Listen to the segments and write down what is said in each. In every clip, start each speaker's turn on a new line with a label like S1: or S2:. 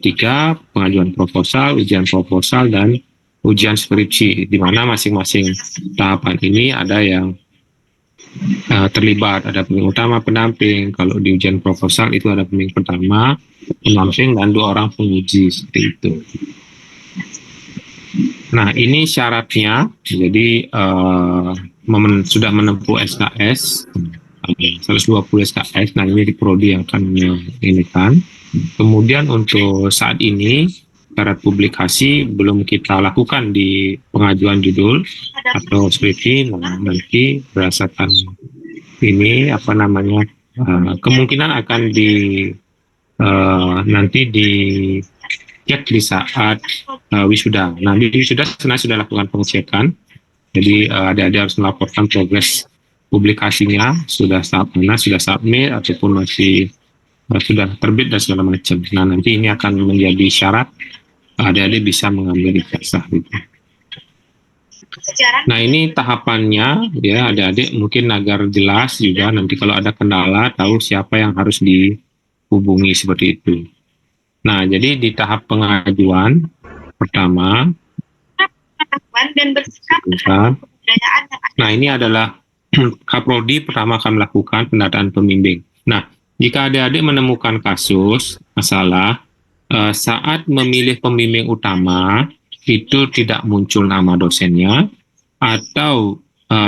S1: tiga, pengajuan proposal, ujian proposal, dan ujian skripsi, di mana masing-masing tahapan ini ada yang terlibat, ada pembimbing utama, pendamping. Kalau di ujian proposal itu ada pembimbing pertama, pendamping, dan 2 orang penguji, seperti itu. Nah, ini syaratnya, jadi sudah menempuh SKS, 120 SKS, nah ini di Prodi yang akan menyelesaikan. Kemudian untuk saat ini, syarat publikasi belum kita lakukan di pengajuan judul atau skripsi, nah nanti berdasarkan ini, kemungkinan akan nanti di cek di saat wisuda. Nah, di wisuda sebenarnya sudah lakukan pengecekan. Jadi adik-adik harus melaporkan progres publikasinya, sudah submit ataupun masih sudah terbit dan segala macam. Nah, nanti ini akan menjadi syarat adik-adik bisa mengambil ijazah gitu. Nah, ini tahapannya ya adik-adik, mungkin agar jelas juga nanti kalau ada kendala tahu siapa yang harus dihubungi, seperti itu. Nah, jadi di tahap pengajuan pertama, nah ini adalah Kaprodi pertama akan melakukan pendataan pembimbing. Nah, jika adik-adik menemukan kasus masalah saat memilih pembimbing utama itu tidak muncul nama dosennya, atau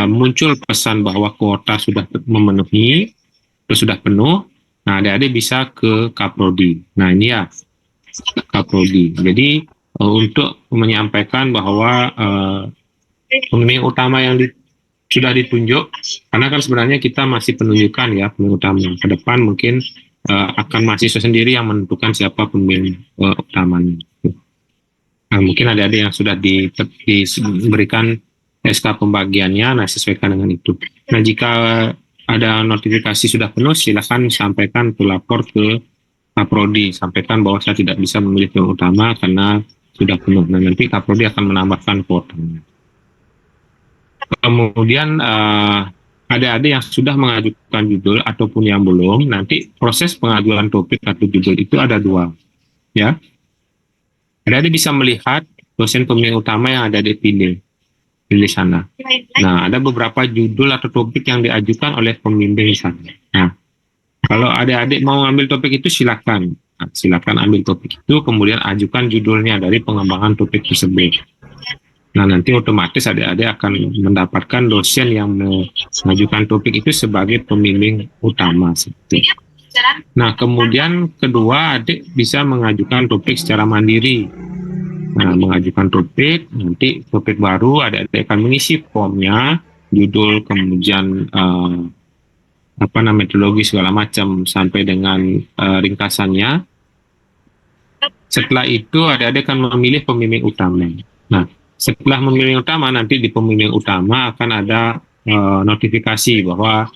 S1: muncul pesan bahwa kuota sudah memenuhi atau sudah penuh, nah adik-adik bisa ke Kaprodi. Nah, ini ya Kaprodi. Jadi untuk menyampaikan bahwa pembimbing utama yang sudah ditunjuk, karena kan sebenarnya kita masih penunjukan ya pembimbing utama. Ke depan mungkin akan mahasiswa sendiri yang menentukan siapa pembimbing utamanya. Nah, mungkin ada yang sudah diberikan SK pembagiannya, nah sesuaikan dengan itu. Nah, jika ada notifikasi sudah penuh, silakan sampaikan pelapor ke Kaprodi, sampaikan bahwa saya tidak bisa memilih pembimbing utama karena sudah penuh. Nah, nanti Kaprodi akan menambahkan kuotanya. Kemudian adik-adik yang sudah mengajukan judul ataupun yang belum, nanti proses pengajuan topik atau judul itu ada 2, ya. Adik-adik bisa melihat dosen pembimbing utama yang ada di pilih sana. Nah, ada beberapa judul atau topik yang diajukan oleh pembimbing sana. Nah, kalau adik-adik mau ambil topik itu silakan. Nah, silakan ambil topik itu, kemudian ajukan judulnya dari pengembangan topik tersebut. Nah, nanti otomatis adik-adik akan mendapatkan dosen yang mengajukan topik itu sebagai pembimbing utama. Seperti. Nah, kemudian kedua, adik bisa mengajukan topik secara mandiri. Nah, mengajukan topik, nanti topik baru adik-adik akan mengisi formnya, judul, kemudian metodologi segala macam sampai dengan ringkasannya. Setelah itu adik-adik akan memilih pembimbing utama. Nah, setelah memilih utama, nanti di pembimbing utama akan ada notifikasi bahwa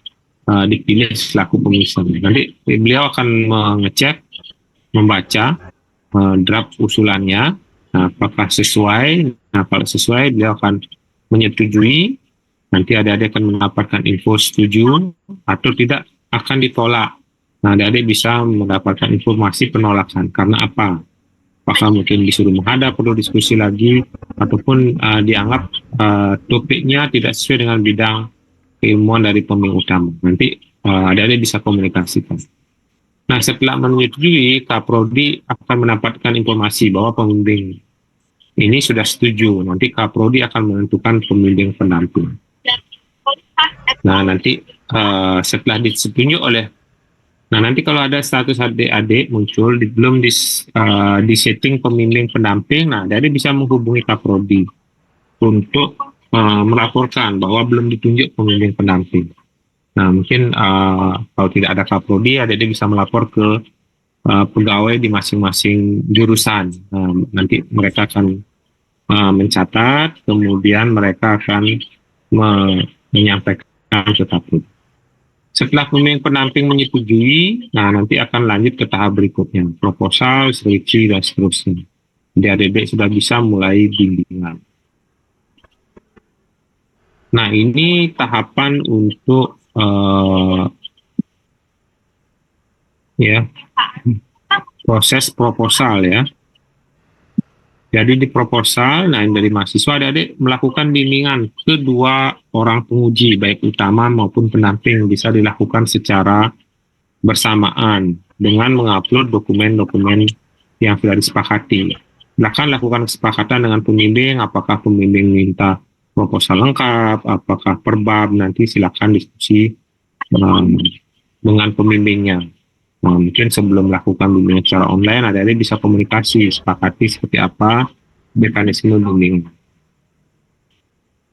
S1: dipilih selaku pembimbing. Nanti beliau akan mengecek, membaca draft usulannya, nah, apakah sesuai. Nah, kalau sesuai, beliau akan menyetujui. Nanti adik-adik akan mendapatkan info setuju atau tidak, akan ditolak. Nah, adik-adik bisa mendapatkan informasi penolakan. Karena apa? Apakah mungkin disuruh menghadap, perlu diskusi lagi, ataupun dianggap topiknya tidak sesuai dengan bidang keilmuan dari pembimbing utama. Nanti adik-adik bisa komunikasikan. Nah, setelah menyetujui, Kaprodi akan mendapatkan informasi bahwa pembimbing ini sudah setuju. Nanti Kaprodi akan menentukan pembimbing pendamping. Nah, nanti setelah ditunjuk oleh, nah nanti kalau ada status adik-adik muncul belum di setting pembimbing pendamping, nah adik bisa menghubungi Kaprodi untuk melaporkan bahwa belum ditunjuk pembimbing pendamping. Nah, mungkin kalau tidak ada Kaprodi, adik bisa melapor ke pegawai di masing-masing jurusan. Nanti mereka akan mencatat, kemudian mereka akan menyampaikan ke Kaprodi. Setelah pembimbing pendamping menyetujui, nah nanti akan lanjut ke tahap berikutnya, proposal, skripsi, dan seterusnya. Jadi adik-adik sudah bisa mulai bimbingan. Nah, ini tahapan untuk proses proposal ya. Jadi di proposal, nah dari mahasiswa adik-adik melakukan bimbingan kedua orang penguji, baik utama maupun pendamping, bisa dilakukan secara bersamaan dengan mengupload dokumen-dokumen yang sudah disepakati. Silakan lakukan kesepakatan dengan pembimbing, apakah pembimbing minta proposal lengkap, apakah per bab, nanti silakan diskusi dengan pembimbingnya. Nah, mungkin sebelum melakukan bimbingan secara online, adik-adik bisa komunikasi, sepakati seperti apa mekanisme bimbing.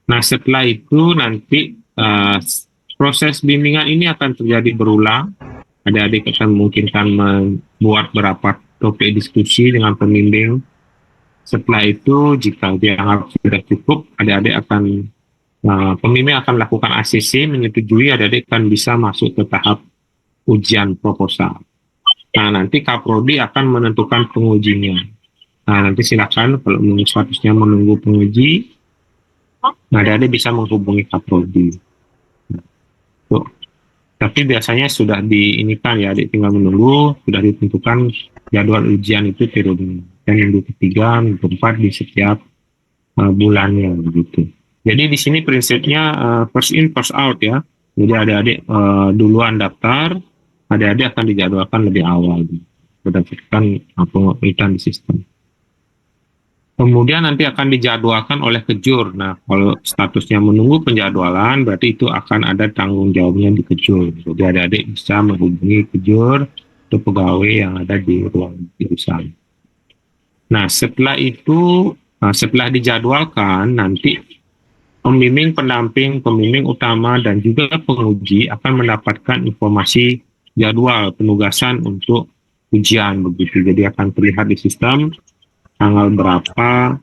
S1: Nah, setelah itu nanti proses bimbingan ini akan terjadi berulang. Adik-adik akan memungkinkan membuat beberapa topik diskusi dengan pembimbing. Setelah itu, jika dianggap sudah cukup, adik-adik akan pembimbing akan melakukan ACC, menyetujui, adik-adik akan bisa masuk ke tahap ujian proposal. Nah, nanti Kaprodi akan menentukan pengujinya. Nah, nanti silakan kalau statusnya menunggu penguji, adik-adik bisa menghubungi Kaprodi. Tuh. Tapi biasanya sudah diinikan ya, adik tinggal menunggu, sudah ditentukan jadwal ujian itu periode minggu ketiga, minggu keempat di setiap bulannya begitu. Jadi di sini prinsipnya first in first out ya. Jadi adik-adik duluan daftar, adik-adik akan dijadwalkan lebih awal berdasarkan pengumuman di sistem. Kemudian nanti akan dijadwalkan oleh Kejur. Nah, kalau statusnya menunggu penjadwalan, berarti itu akan ada tanggung jawabnya di Kejur. Jadi adik-adik bisa menghubungi Kejur atau pegawai yang ada di ruang jurusan. Nah, setelah itu, setelah dijadwalkan, nanti pembimbing pendamping, pembimbing utama, dan juga penguji akan mendapatkan informasi jadwal penugasan untuk ujian begitu. Jadi akan terlihat di sistem tanggal berapa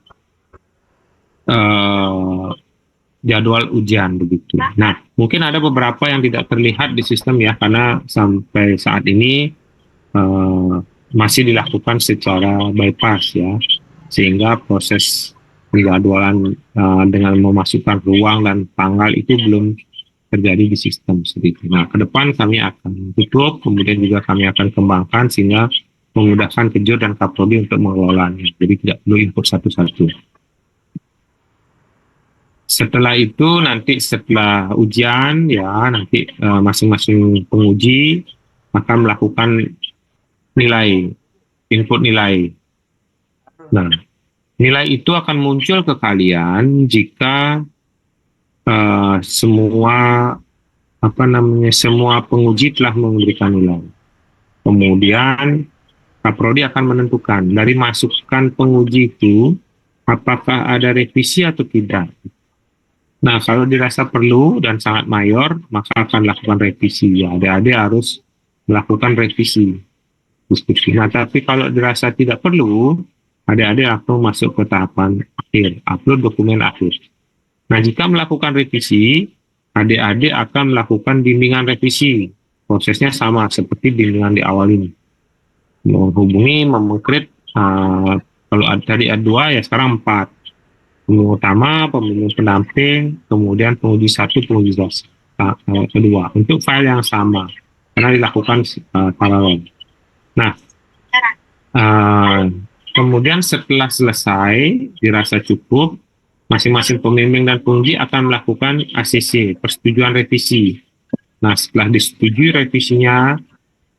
S1: jadwal ujian begitu. Nah, mungkin ada beberapa yang tidak terlihat di sistem ya, karena sampai saat ini masih dilakukan secara bypass ya, sehingga proses penjadwalan dengan memasukkan ruang dan tanggal itu belum terjadi di sistem sedikit. Nah, ke depan kami akan tutup, kemudian juga kami akan kembangkan sehingga memudahkan Kejur dan Kaprodi untuk mengelolanya. Jadi tidak perlu input satu-satu. Setelah itu nanti setelah ujian ya nanti masing-masing penguji akan melakukan nilai, input nilai. Nah, nilai itu akan muncul ke kalian jika semua penguji telah memberikan nilai. Kemudian Kaprodi akan menentukan dari masukan penguji itu apakah ada revisi atau tidak. Nah, kalau dirasa perlu dan sangat mayor, maka akan lakukan revisi. Ya, adik-adik harus melakukan revisi diskusi. Nah, tapi kalau dirasa tidak perlu, adik-adik langsung masuk ke tahapan akhir, upload dokumen akhir. Nah, jika melakukan revisi, adik-adik akan melakukan bimbingan revisi. Prosesnya sama seperti bimbingan di awal ini. Menghubungi, memengkrit, kalau tadi ada 2 ya sekarang 4. Pembimbing utama, pembimbing pendamping, kemudian penguji 1, penguji kedua untuk file yang sama karena dilakukan paralel. Nah, kemudian setelah selesai dirasa cukup, masing-masing pembimbing dan penguji akan melakukan ACC, persetujuan revisi. Nah, setelah disetujui revisinya,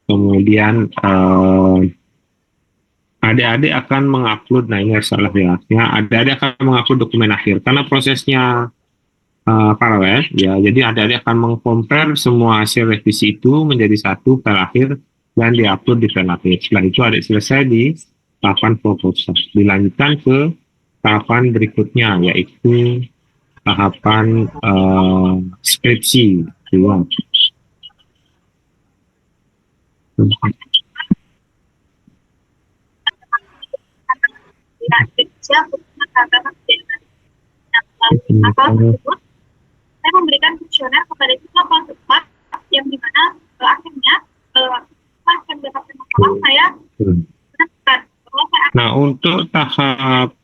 S1: kemudian adik-adik akan mengupload, nah ini salah ya, adik-adik akan mengupload dokumen akhir karena prosesnya paralel ya, jadi adik-adik akan mengcompare semua hasil revisi itu menjadi satu file akhir dan diupload di file akhir. Setelah itu adik selesai di tahapan proposal, dilanjutkan ke tahapan berikutnya yaitu tahapan skripsi ya.
S2: Saya memberikan kuesioner kepada siswa kelas 4 yang dimana akhirnya akan mendapatkan masalah saya menentukan bahwa saya akan.
S1: Nah, untuk tahap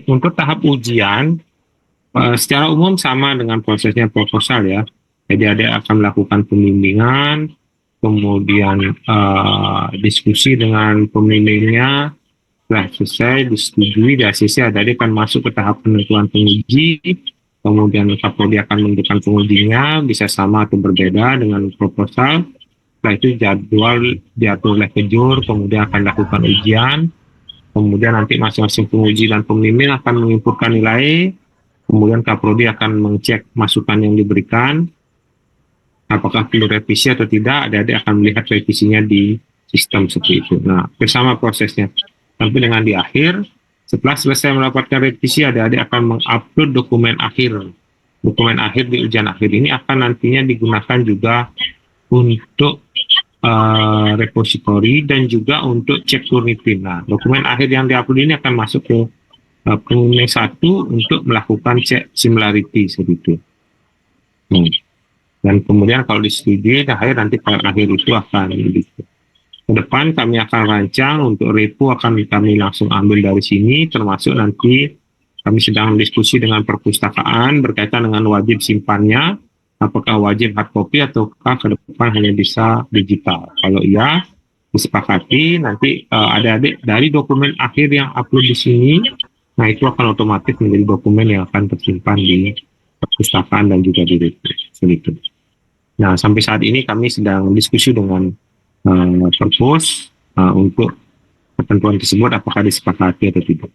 S1: untuk tahap ujian secara umum sama dengan prosesnya proposal ya. Jadi adik akan melakukan pembimbingan, kemudian diskusi dengan pemilihnya, setelah selesai disetujui di ACC, adik-adik akan masuk ke tahap penentuan penguji, kemudian Kapolri akan menentukan pengujinya, bisa sama atau berbeda dengan proposal. Setelah itu jadwal diatur oleh kejur, kemudian akan dilakukan ujian, kemudian nanti masing-masing penguji dan pemimpin akan menginputkan nilai, kemudian Kapolri akan mengecek masukan yang diberikan, apakah perlu revisi atau tidak, adik-adik akan melihat revisinya di sistem seperti itu. Nah, bersama prosesnya. Sampai dengan di akhir, setelah selesai mendapatkan revisi, adik-adik akan mengupload dokumen akhir. Dokumen akhir di ujian akhir ini akan nantinya digunakan juga untuk repository dan juga untuk cek Turnitin. Nah, dokumen akhir yang diupload ini akan masuk ke pengujian 1 untuk melakukan cek similarity seperti itu. Dan kemudian kalau disetujui, akhir nanti file akhir itu akan ke depan kami akan rancang untuk repo, akan kami langsung ambil dari sini, termasuk nanti kami sedang diskusi dengan perpustakaan berkaitan dengan wajib simpannya, apakah wajib hard copy ataukah ke depan hanya bisa digital. Kalau iya, disepakati nanti adik-adik dari dokumen akhir yang upload di sini, nah itu akan otomatis menjadi dokumen yang akan tersimpan di perpustakaan dan juga di repo. Seperti itu. Nah, sampai saat ini kami sedang diskusi dengan perpus untuk ketentuan tersebut apakah disepakati atau tidak.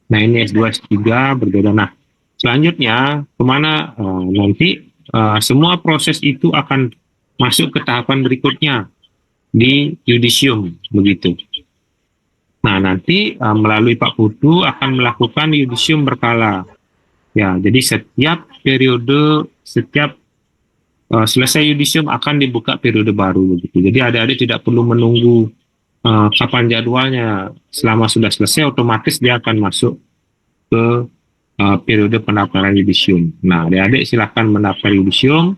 S1: Nah, ini S2, S3 berbeda. Nah, selanjutnya kemana nanti semua proses itu akan masuk ke tahapan berikutnya di yudisium, begitu. Nah, nanti melalui Pak Putu akan melakukan yudisium berkala. Ya, jadi setiap periode, setiap selesai yudisium akan dibuka periode baru begitu. Jadi adik-adik tidak perlu menunggu kapan jadwalnya. Selama sudah selesai, otomatis dia akan masuk ke periode pendaftaran yudisium. Nah, adik-adik silahkan mendaftar yudisium,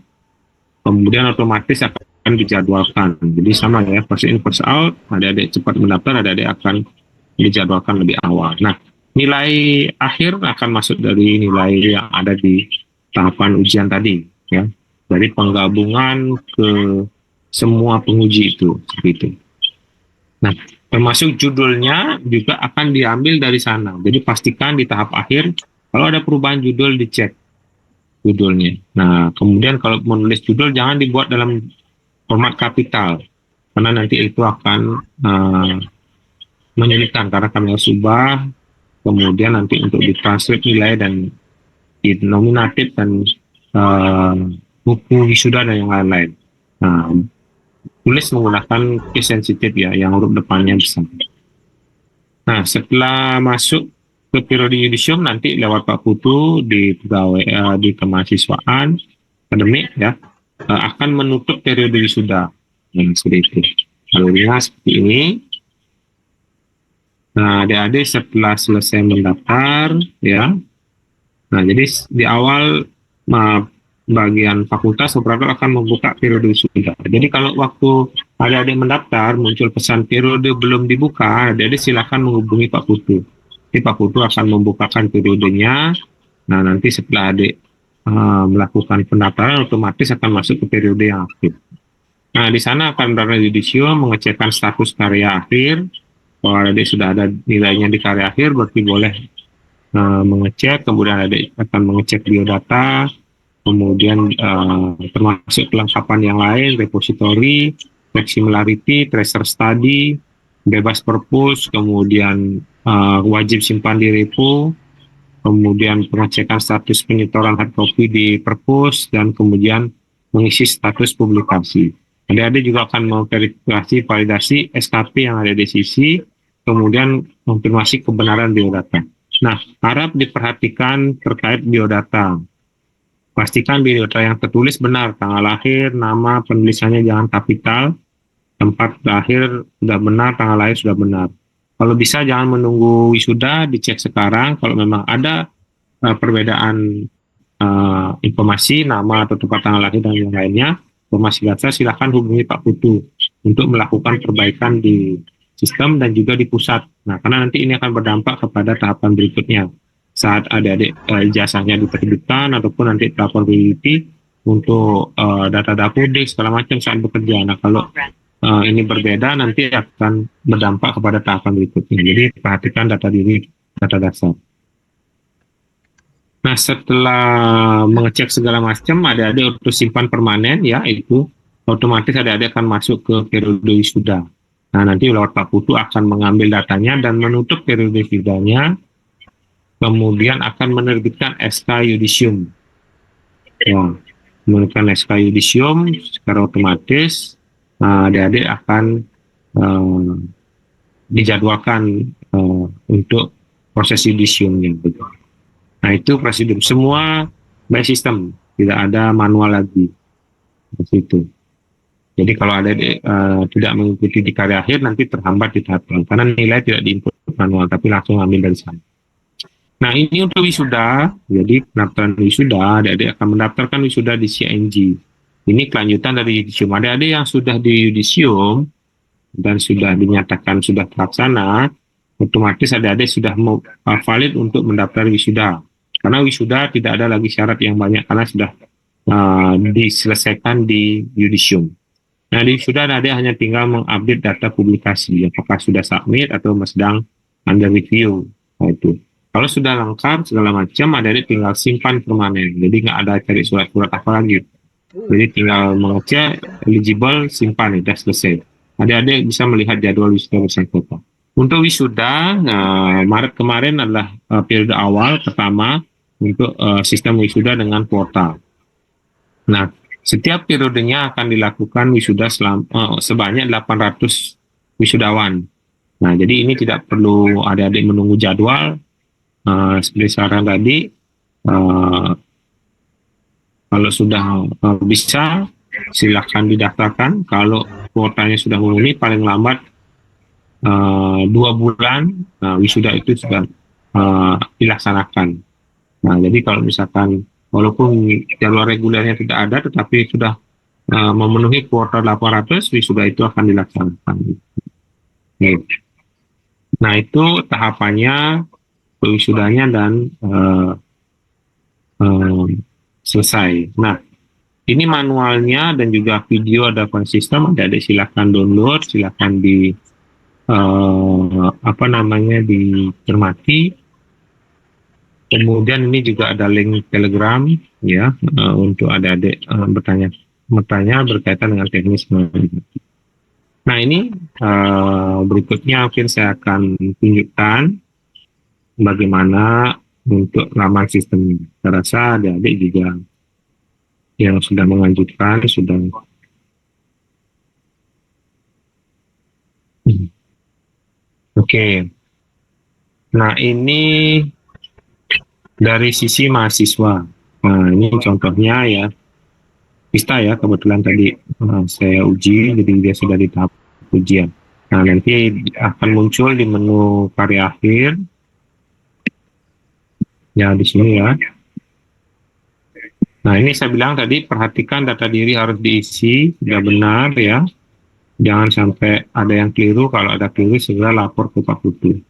S1: kemudian otomatis akan dijadwalkan. Jadi sama ya, first in first out, adik-adik cepat mendaftar, adik-adik akan dijadwalkan lebih awal. Nah, nilai akhir akan masuk dari nilai yang ada di tahapan ujian tadi, ya. Dari penggabungan ke semua penguji itu, seperti itu. Nah, termasuk judulnya juga akan diambil dari sana. Jadi pastikan di tahap akhir, kalau ada perubahan judul dicek judulnya. Nah, kemudian kalau menulis judul jangan dibuat dalam format kapital, karena nanti itu akan menyulitkan, karena kami harus ubah, kemudian nanti untuk ditranskrip nilai dan di nominatif dan buku wisuda dan yang lain-lain. Nah, tulis menggunakan case sensitif ya, yang huruf depannya besar. Nah, setelah masuk ke periode yudisium nanti lewat Pak Putu di pegawai di kemahasiswaan akademik ya akan menutup periode wisuda. Nah, seperti itu. Alurnya seperti ini. Nah, adik-adik setelah selesai mendaftar ya. Nah, jadi di awal bagian fakultas operator akan membuka periode wisuda. Jadi kalau waktu adik-adik mendaftar muncul pesan periode belum dibuka, adik-adik silakan menghubungi Pak Putu. Jadi Pak Putu akan membukakan periodenya. Nah, nanti setelah adik melakukan pendaftaran otomatis akan masuk ke periode yang aktif. Nah, di sana akan melakukan yudisium, mengecekkan status karya akhir. Kalau adik sudah ada nilainya di karya akhir, berarti boleh mengecek. Kemudian adik akan mengecek biodata, kemudian termasuk kelengkapan yang lain, repository, track similarity, tracer study, bebas perpus, kemudian wajib simpan di repo, kemudian pengecekan status penyetoran hard copy di perpus, dan kemudian mengisi status publikasi. Adik-adik juga akan memverifikasi validasi SKP yang ada di sisi, kemudian konfirmasi kebenaran biodata. Nah, harap diperhatikan terkait biodata. Pastikan biodata yang tertulis benar, tanggal lahir, nama, penulisannya jangan kapital, tempat lahir sudah benar, tanggal lahir sudah benar. Kalau bisa jangan menunggu wisuda, dicek sekarang. Kalau memang ada perbedaan informasi, nama atau tempat tanggal lahir dan yang lainnya, informasi data, silakan hubungi Pak Putu untuk melakukan perbaikan di sistem dan juga di pusat. Nah, karena nanti ini akan berdampak kepada tahapan berikutnya. Saat adik-adik ijazahnya diterbitkan ataupun nanti lapor PWP, untuk data dapodik segala macam saat bekerja. Nah, kalau ini berbeda nanti akan berdampak kepada tahapan berikutnya. Jadi perhatikan data diri, data dasar. Nah, setelah mengecek segala macam, adik-adik untuk simpan permanen, ya, itu otomatis adik-adik akan masuk ke periode wisuda. Nah, nanti lewat Pak Putu akan mengambil datanya dan menutup periode wisudanya, kemudian akan menerbitkan SK Yudisium. Ya, menerbitkan SK Yudisium secara otomatis, adik-adik akan dijadwalkan untuk proses yudisiumnya. Nah, itu prosedur semua by system, tidak ada manual lagi. Seperti itu. Jadi kalau ada tidak mengikuti di karya akhir nanti terhambat di tahap karena nilai tidak diinput manual tapi langsung ambil dari sana. Nah, ini untuk wisuda. Jadi pendaftaran wisuda, adik-adik akan mendaftarkan wisuda di CNG. Ini kelanjutan dari yudisium. Adik-adik yang sudah di yudisium dan sudah dinyatakan sudah terlaksana, otomatis adik-adik sudah valid untuk mendaftar wisuda. Karena wisuda tidak ada lagi syarat yang banyak karena sudah diselesaikan di yudisium. Nah, di wisuda adik hanya tinggal mengupdate data publikasi, apakah sudah submit atau sedang under review. Nah, itu. Kalau sudah lengkap segala macam, adik tinggal simpan permanen. Jadi nggak ada cari surat-surat apa lagi. Jadi tinggal mengecek eligible, simpan, sudah selesai. Adik-adik bisa melihat jadwal wisuda bersangkutan. Untuk wisuda, Maret kemarin adalah periode awal pertama untuk sistem wisuda dengan kuota. Nah, setiap periodenya akan dilakukan wisuda sebanyak 800 wisudawan. Nah, jadi ini tidak perlu adik-adik menunggu jadwal. Seperti saran tadi, kalau sudah bisa, silakan didaftarkan. Kalau kuotanya sudah memenuhi, paling lambat 2 bulan wisuda itu sudah dilaksanakan. Nah, jadi kalau misalkan walaupun jadwal regulernya tidak ada, tetapi sudah memenuhi kuota 800, wisuda itu akan dilaksanakan. Nah, itu tahapannya, wisudanya dan selesai. Nah, ini manualnya dan juga video ada sistem, adik-adik silakan download, silakan dicermati. Kemudian ini juga ada link Telegram ya untuk adik-adik bertanya berkaitan dengan teknis. Nah, ini berikutnya mungkin saya akan tunjukkan bagaimana untuk laman sistemnya. Saya rasa adik-adik juga yang sudah mengajukan sudah. Oke. Nah, ini dari sisi mahasiswa. Nah, ini contohnya ya. Pista ya, kebetulan tadi saya uji, jadi dia sudah di tahap ujian. Nah, nanti akan muncul di menu karya akhir. Ya, di sini ya. Nah, ini saya bilang tadi, perhatikan data diri harus diisi, sudah benar ya. Jangan sampai ada yang keliru, kalau ada keliru segera lapor ke Pak Putu.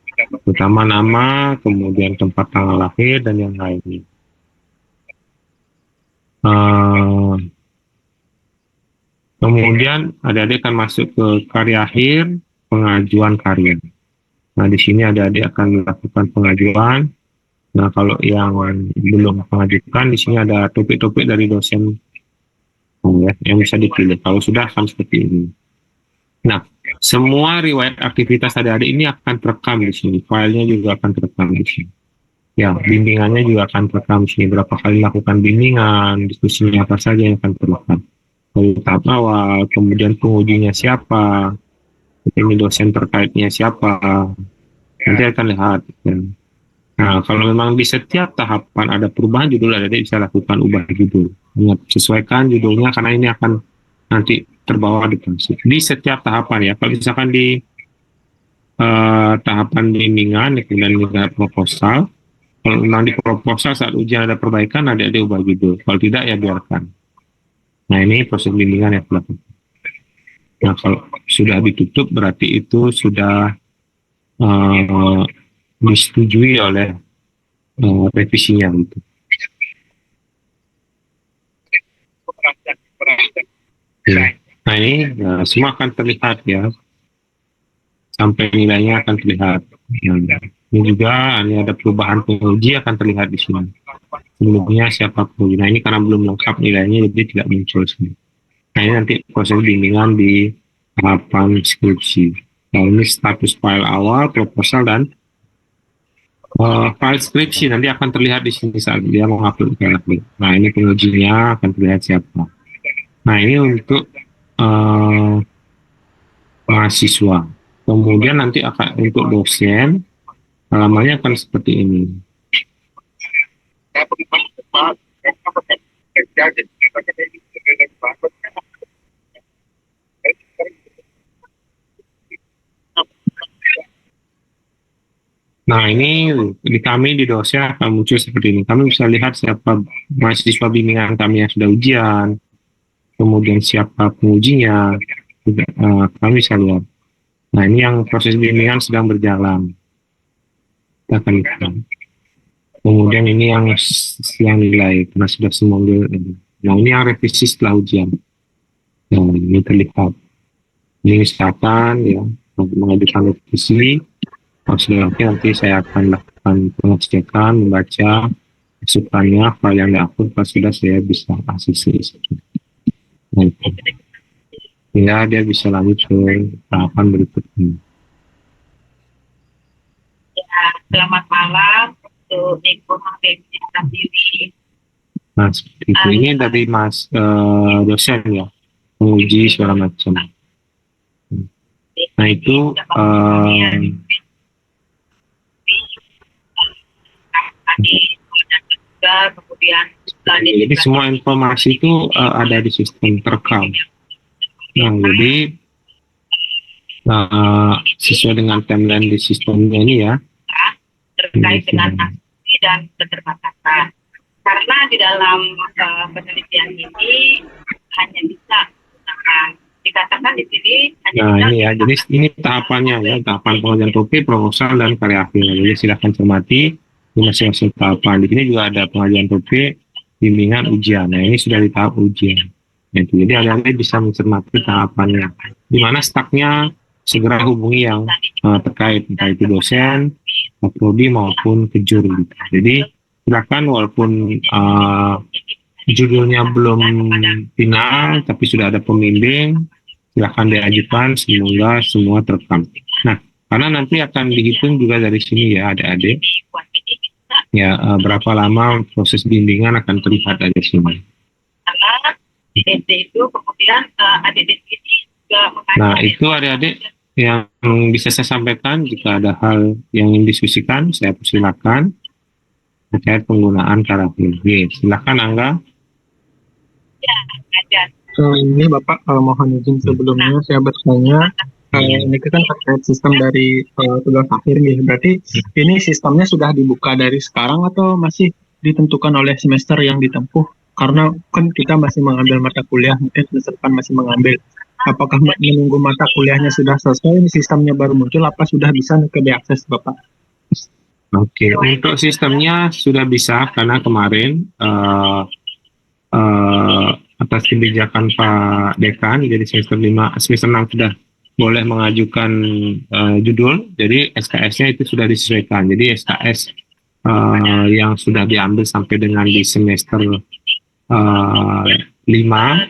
S1: Terutama nama, kemudian tempat tanggal lahir, dan yang lainnya. Kemudian adik-adik akan masuk ke karya akhir, pengajuan karya. Nah, di sini adik-adik akan melakukan pengajuan. Nah, kalau yang belum mengajukan, di sini ada topik-topik dari dosen yang bisa dipilih. Kalau sudah akan seperti ini. Nah, semua riwayat aktivitas adik-adik ini akan terekam di sini. Filenya juga akan terekam di sini. Ya, bimbingannya juga akan terekam di sini. Berapa kali lakukan bimbingan, diskusinya apa saja yang akan terekam. Dari tahap awal, kemudian pengujinya siapa, ini dosen terkaitnya siapa, nanti akan lihat. Ya. Nah, kalau memang di setiap tahapan ada perubahan judul, adik-adik bisa lakukan ubah judul. Ingat, sesuaikan judulnya karena ini akan nanti terbawa di setiap tahapan ya. Kalau misalkan di tahapan bimbingan, kemudian proposal, kalau memang di proposal saat ujian ada perbaikan, adik-adik ubah judul. Kalau tidak ya biarkan. Nah, ini proses bimbingan yang dilakukan. Nah, kalau sudah ditutup berarti itu sudah disetujui oleh revisinya gitu. Ya. Nah ini semua akan terlihat ya, sampai nilainya akan terlihat. Ya. Ini juga ini ada perubahan penguji akan terlihat di sini. Sebelumnya siapa penguji. Nah ini karena belum lengkap nilainya jadi tidak muncul sini. Nah ini nanti proses bimbingan di tahapan skripsi. Nah ini status file awal, proposal, dan file skripsi nanti akan terlihat di sini saat dia mengupload file. Nah ini pengujinya akan terlihat siapa. Nah ini untuk mahasiswa. Kemudian nanti akan untuk dosen, halamannya akan seperti ini. Nah ini di kami di dosen akan muncul seperti ini. Kami bisa lihat siapa mahasiswa bimbingan kami yang sudah ujian, kemudian siapa pengujinya, kami bisa lihat. Nah ini yang proses bimbingan sedang berjalan. Kita akan lihat. Kemudian ini yang nilai karena sudah semua nilai. Nah ini yang revisi setelah ujian. Nah ini terlihat. Ini misalkan ya mengajukan revisi. Kalau sudah oke nanti saya akan lakukan pengecekan, membaca masukannya, file yang diupload, pas sudah saya bisa ACC. Nah, hingga dia bisa lanjut ke tahapan berikutnya.
S3: Ya, selamat malam untuk informasi sendiri.
S1: Nah, seperti itu. Ini dari Mas dosen ya, menguji segala macam. Nah, itu
S3: kemudian
S1: jadi semua informasi itu ada di sistem terekam. Nah, jadi sesuai dengan timeline di sistemnya ini ya,
S3: terkait dengan aksi dan keterbatasan. Karena di dalam penelitian ini hanya bisa menggunakan, dikatakan di sini hanya
S1: nah ini ya, jadi ini tahapannya ya, tahapan pengajuan topik, proposal, dan karya akhir. Jadi silahkan cermati di masing-masing tahapan. Di sini juga ada pengajuan topik, bimbingan, ujian. Nah ini sudah di tahap ujian. Jadi adik-adik bisa mencermati tahapannya. Di mana stagnya segera hubungi yang terkait, entah itu dosen, prodi maupun kejur. Gitu. Jadi silakan walaupun judulnya belum final, tapi sudah ada pembimbing, silakan diajukan, semoga semua terekam. Nah, karena nanti akan dihitung juga dari sini ya adik-adik, ya berapa lama proses bimbingan akan terlihat dari sini.
S3: Karena itu kemudian adik-adik ini juga mengajar.
S1: Nah, itu adik-adik yang bisa saya sampaikan. Jika ada hal yang ingin diskusikan, saya persilakan terkait penggunaan karakter. Silakan Angga.
S3: Ya, ajar.
S4: Ini Bapak, mohon izin sebelumnya saya bertanya, ini kan terkait sistem dari tugas akhir nih. Berarti ini sistemnya sudah dibuka dari sekarang atau masih ditentukan oleh semester yang ditempuh? Karena kan kita masih mengambil mata kuliah, mungkin semester depan masih mengambil. Apakah menunggu mata kuliahnya sudah selesai, ini sistemnya baru muncul, apa sudah bisa diakses Bapak?
S1: Oke, untuk sistemnya sudah bisa karena kemarin atas kebijakan Pak Dekan, jadi semester 6 sudah boleh mengajukan judul, jadi SKS-nya itu sudah disesuaikan. Jadi SKS yang sudah diambil sampai dengan di semester 5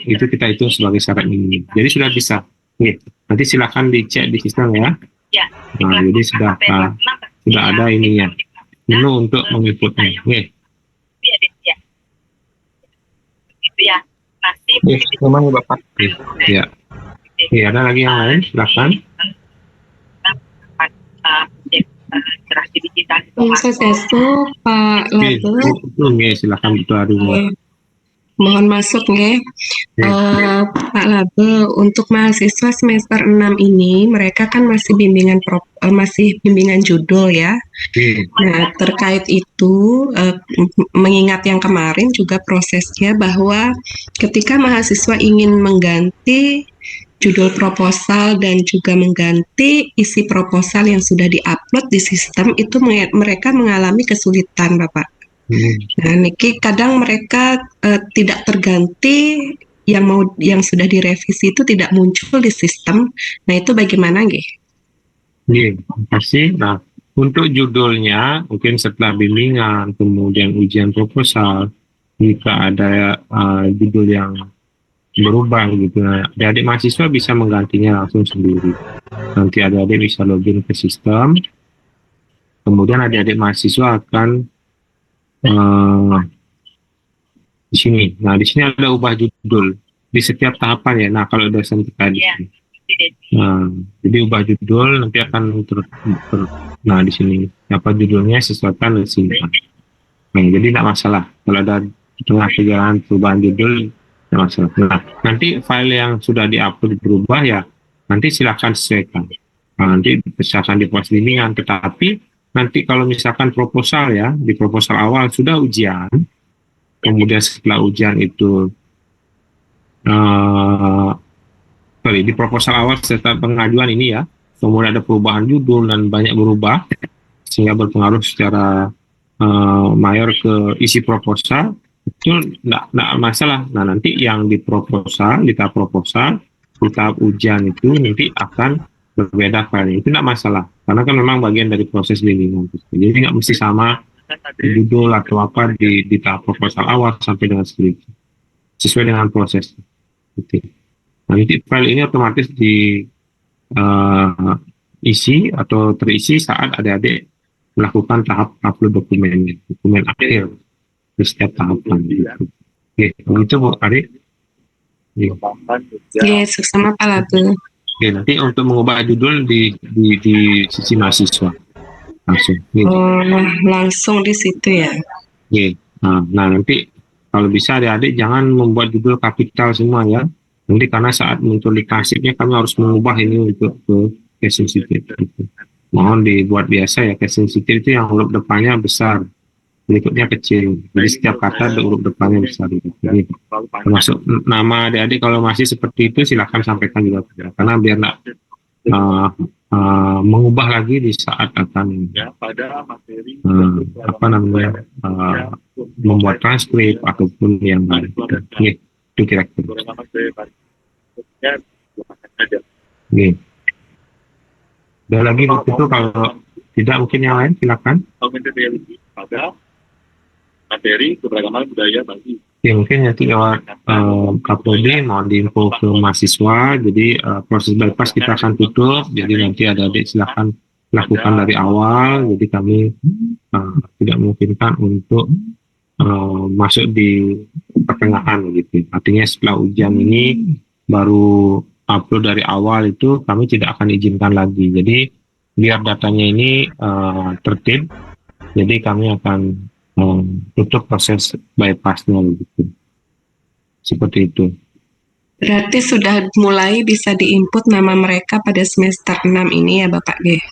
S1: itu kita hitung sebagai syarat minimum. Jadi sudah bisa. Nanti silakan dicek di sistem ya. Nah, jadi sudah ada ininya. Menu untuk mengikutnya.
S3: Ya. Nanti
S4: terima kasih Bapak.
S1: Ya. Ada lagi yang lain? Silakan.
S5: Swastiastu, Pak Labe.
S1: Silakan Bu Arum.
S5: Mohon masuk nggih. Pak Labe, untuk mahasiswa semester 6 ini mereka kan masih bimbingan judul ya. Nah, terkait itu mengingat yang kemarin juga prosesnya bahwa ketika mahasiswa ingin mengganti judul proposal dan juga mengganti isi proposal yang sudah diupload di sistem itu mereka mengalami kesulitan, Bapak. Nah, niki kadang mereka tidak terganti yang sudah direvisi itu tidak muncul di sistem. Nah, itu bagaimana nggih?
S1: Iya, pasti. Nah, untuk judulnya mungkin setelah bimbingan, kemudian ujian proposal, jika ada judul yang berubah gitu, nah, adik-adik mahasiswa bisa menggantinya langsung sendiri. Nanti adik-adik bisa login ke sistem, kemudian adik-adik mahasiswa akan di sini. Nah, di sini ada ubah judul di setiap tahapan ya. Nah, kalau dosen terkait di
S3: Iya.
S1: sini. Nah, jadi ubah judul nanti akan nah di sini apa judulnya sesuaikan di sini. Nah, jadi tidak masalah kalau ada di tengah perjalanan perubahan judul tidak masalah. Nah, nanti file yang sudah diupload berubah ya nanti silakan sesuaikan. Nah, nanti misalkan di pos bimbingan, tetapi nanti kalau misalkan proposal ya di proposal awal sudah ujian, kemudian setelah ujian itu di proposal awal setelah pengajuan ini ya, kemudian ada perubahan judul dan banyak berubah, sehingga berpengaruh secara mayor ke isi proposal, itu tidak masalah. Nah, nanti yang di proposal, di tahap proposal, di tahap ujian itu nanti akan berbeda file. Itu tidak masalah, karena kan memang bagian dari proses bimbingan. Jadi nggak mesti sama judul atau apa di tahap proposal awal sampai dengan skripsi. Sesuai dengan proses. Gitu. Nanti file ini otomatis isi atau terisi saat adik-adik melakukan tahap upload dokumen akhir di setiap tahapan. Oke, begitu Bu Adik.
S5: Yes, sama Pak Labe.
S1: Oke, nanti untuk mengubah judul di sisi mahasiswa langsung.
S5: Oh, langsung di situ ya.
S1: Oke. Nah, nanti kalau bisa adik-adik jangan membuat judul kapital semua ya. Nanti karena saat muncul di kasipnya kami harus mengubah ini untuk ke case sensitive. Gitu. Mohon dibuat biasa ya, case sensitive itu yang huruf depannya besar, berikutnya kecil. Jadi setiap kata ada huruf depannya besar. Gitu. Jadi termasuk nama adik-adik kalau masih seperti itu silahkan sampaikan juga. Karena biar nggak mengubah lagi di saat akan membuat transkrip ataupun yang lain. Itu kira-kira. Oke. Ada lagi itu kalau tidak mungkin yang lain silakan.
S6: Materi keberagaman budaya bagi.
S1: Ya mungkin nanti lewat Kapolri mohon diinfo ke mahasiswa. Jadi proses bypass kita akan tutup. Jadi nanti adik-adik silakan lakukan dari awal. Jadi kami tidak memungkinkan untuk masuk di pertengahan gitu. Artinya setelah ujian ini baru upload dari awal itu kami tidak akan izinkan lagi. Jadi biar datanya ini tertib, jadi kami akan tutup proses bypassnya gitu. Seperti itu.
S5: Berarti sudah mulai bisa diinput nama mereka pada semester 6 ini ya Bapak G.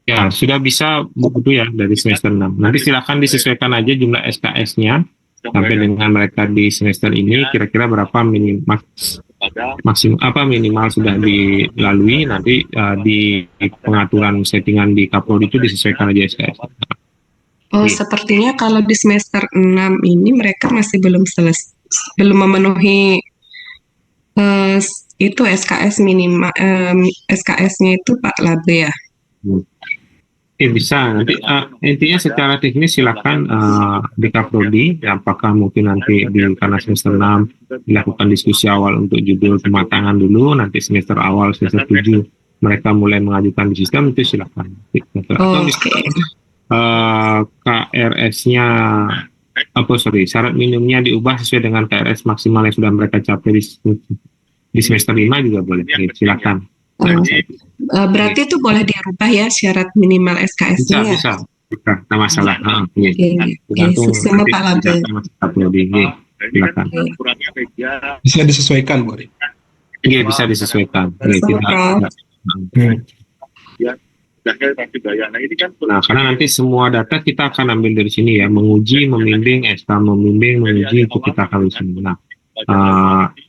S1: Ya, sudah bisa begitu ya dari semester 6. Nanti silakan disesuaikan aja jumlah SKS-nya sampai dengan mereka di semester ini kira-kira berapa minimal sudah dilalui. Nanti di pengaturan settingan di Kapolri itu disesuaikan aja SKS.
S5: Oh, sepertinya kalau di semester 6 ini mereka masih belum memenuhi itu SKS minimal SKS-nya itu Pak Labe ya.
S1: Bisa nanti intinya secara teknis silakan di Kaprodi ya, apakah mungkin nanti karena semester 6 dilakukan diskusi awal untuk judul pematangan dulu, nanti semester awal semester 7 mereka mulai mengajukan di sistem, itu silakan. Atau KRS-nya syarat minimumnya diubah sesuai dengan KRS maksimal yang sudah mereka capai di semester 5 juga boleh. Silakan.
S5: Berarti itu boleh dirubah ya syarat minimal SKS-nya ya?
S1: Bisa, tidak masalah.
S5: Sama Pak Labe.
S1: Silakan.
S6: Bisa disesuaikan, Bu.
S1: Iya, bisa disesuaikan. Nah, karena nanti semua data kita akan ambil dari sini ya, menguji, membimbing, SK membimbing, menguji itu kita akan di sini. Nah,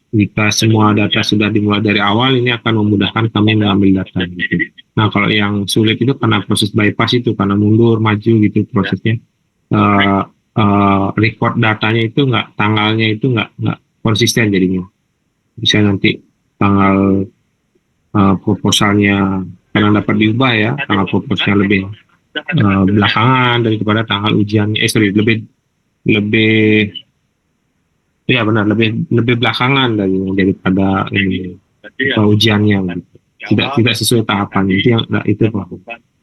S1: jika semua data sudah dimulai dari awal, ini akan memudahkan kami mengambil data gitu. Nah, kalau yang sulit itu karena proses bypass itu, karena mundur maju gitu prosesnya. Record datanya itu tanggalnya itu nggak konsisten jadinya. Bisa nanti tanggal proposalnya kadang dapat diubah ya, tanggal proposalnya lebih belakangan daripada tanggal ujiannya. Lebih ya benar, lebih belakangan daripada ini ujiannya gitu. Tidak sesuai tahapan itu Pak.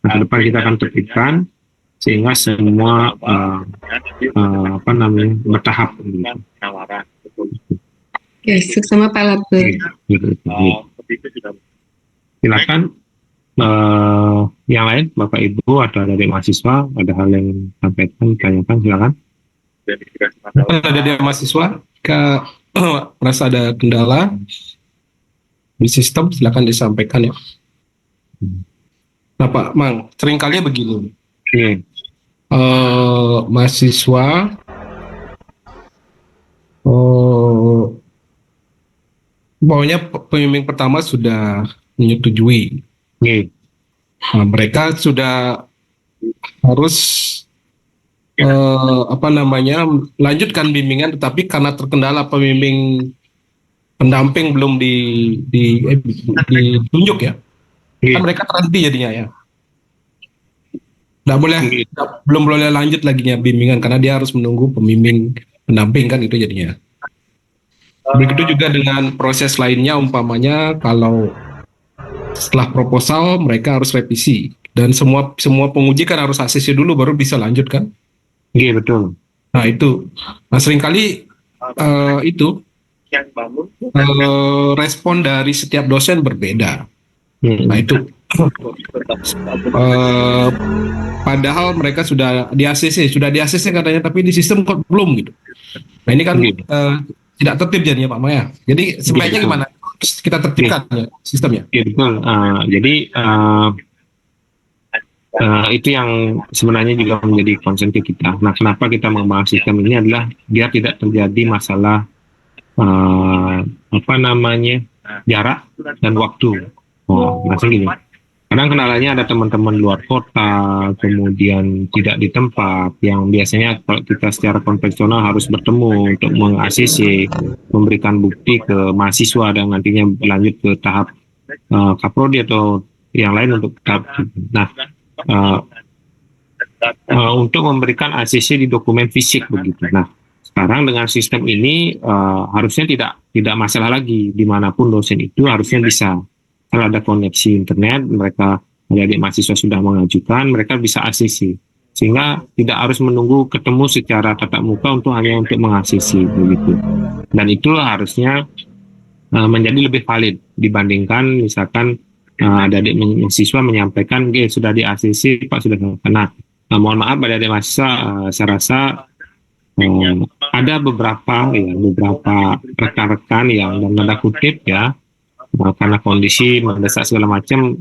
S1: Nah, ke depan kita akan tertibkan sehingga semua bertahap gitu.
S5: Oke, sama Pak Labe.
S1: Gitu. Silakan yang lain, Bapak Ibu atau dari mahasiswa, ada hal yang sampaikan, tanyakan, silakan.
S6: Dari mahasiswa merasa ada kendala di sistem, silakan disampaikan ya. Nah Pak Mang, seringkali begini. Mahasiswa pokoknya pembimbing pertama sudah menyetujui. Nah, mereka sudah harus lanjutkan bimbingan, tetapi karena terkendala pembimbing pendamping belum ditunjuk ya, kan mereka terhenti jadinya ya. Belum boleh lanjut laginya bimbingan karena dia harus menunggu pembimbing pendamping kan, itu jadinya. Begitu juga dengan proses lainnya, umpamanya kalau setelah proposal mereka harus revisi dan semua penguji kan harus ACC dulu baru bisa lanjut kan?
S1: Iya betul.
S6: Nah itu, seringkali respon dari setiap dosen berbeda. Nah itu, padahal mereka sudah di ACC katanya, tapi di sistem kok belum gitu. Nah ini kan tidak tertib jadinya Pak Maya. Jadi sebaiknya gimana? Kita tertibkan ya, sistemnya.
S1: Iya betul. Jadi itu yang sebenarnya juga menjadi concern kita. Nah, kenapa kita membahas sistem ini adalah biar tidak terjadi masalah jarak dan waktu. Maksudnya gini. Kadang kendalanya ada teman-teman luar kota, kemudian tidak di tempat, yang biasanya kalau kita secara konvensional harus bertemu untuk meng-ACC, memberikan bukti ke mahasiswa dan nantinya lanjut ke tahap kaprodi atau yang lain untuk tahap. Nah, untuk memberikan ACC di dokumen fisik begitu. Nah, sekarang dengan sistem ini harusnya tidak masalah lagi, dimanapun dosen itu harusnya bisa. Kalau ada koneksi internet, mereka adik mahasiswa sudah mengajukan, mereka bisa ACC, sehingga tidak harus menunggu ketemu secara tatap muka hanya untuk meng-ACC begitu. Dan itu harusnya menjadi lebih valid dibandingkan misalkan adik mahasiswa menyampaikan sudah di ACC Pak, sudah kena. Mohon maaf adik mahasiswa, saya rasa ada beberapa rekan-rekan yang dalam tanda kutip ya, karena kondisi mendesak segala macam